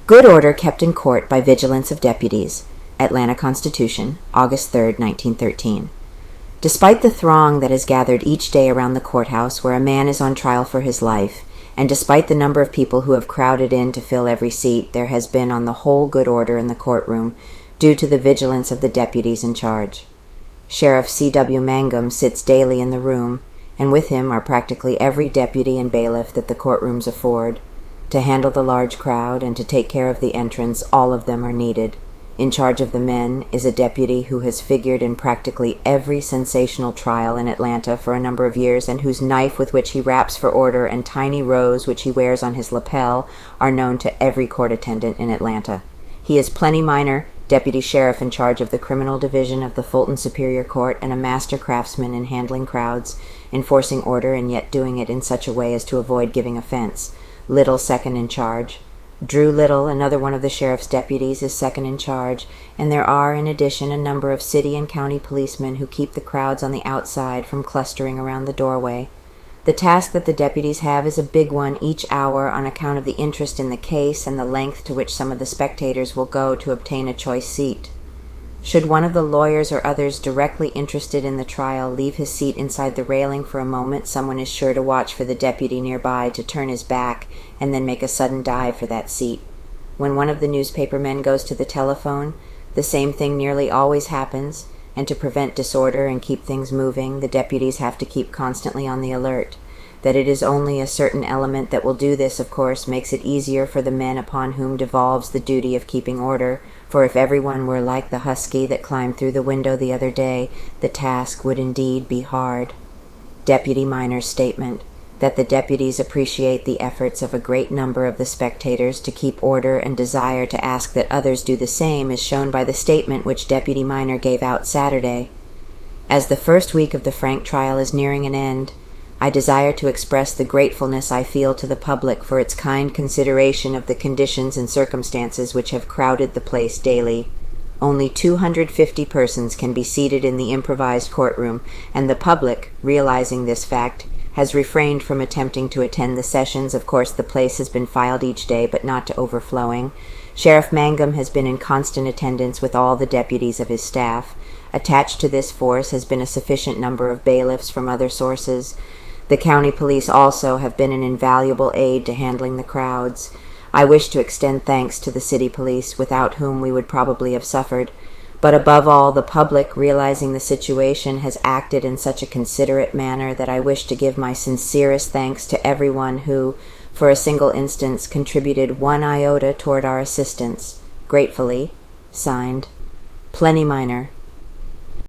Good order kept in court by vigilance of deputies. Atlanta Constitution, August 3, 1913. Despite the throng that has gathered each day around the courthouse where a man is on trial for his life, and despite the number of people who have crowded in to fill every seat, there has been on the whole good order in the courtroom due to the vigilance of the deputies in charge. Sheriff C.W. Mangum sits daily in the room, and with him are practically every deputy and bailiff that the courtrooms afford. To handle the large crowd and to take care of the entrance, all of them are needed. In charge of the men is a deputy who has figured in practically every sensational trial in Atlanta for a number of years, and whose knife with which he raps for order and tiny rose which he wears on his lapel are known to every court attendant in Atlanta. He is Plennie Miner, deputy sheriff in charge of the criminal division of the Fulton Superior Court, and a master-craftsman in handling crowds, enforcing order and yet doing it in such a way as to avoid giving offense. Little second in charge. Drew Little, another one of the sheriff's deputies, is second in charge, and there are, in addition, a number of city and county policemen who keep the crowds on the outside from clustering around the doorway. The task that the deputies have is a big one each hour on account of the interest in the case and the length to which some of the spectators will go to obtain a choice seat. Should one of the lawyers or others directly interested in the trial leave his seat inside the railing for a moment, someone is sure to watch for the deputy nearby to turn his back and then make a sudden dive for that seat. When one of the newspaper men goes to the telephone, the same thing nearly always happens, and to prevent disorder and keep things moving, the deputies have to keep constantly on the alert. That it is only a certain element that will do this, of course, makes it easier for the men upon whom devolves the duty of keeping order, for if everyone were like the husky that climbed through the window the other day, the task would indeed be hard. Deputy Miner's statement, that the deputies appreciate the efforts of a great number of the spectators to keep order and desire to ask that others do the same, is shown by the statement which Deputy Miner gave out Saturday. As the first week of the Frank trial is nearing an end, I desire to express the gratefulness I feel to the public for its kind consideration of the conditions and circumstances which have crowded the place daily. Only 250 persons can be seated in the improvised courtroom, and the public, realizing this fact, has refrained from attempting to attend the sessions. Of course, the place has been filed each day, but not to overflowing. Sheriff Mangum has been in constant attendance with all the deputies of his staff. Attached to this force has been a sufficient number of bailiffs from other sources. The county police also have been an invaluable aid to handling the crowds. I wish to extend thanks to the city police, without whom we would probably have suffered. But above all, the public, realizing the situation, has acted in such a considerate manner that I wish to give my sincerest thanks to everyone who, for a single instance, contributed 1 iota toward our assistance. Gratefully, signed, Plennie Miner.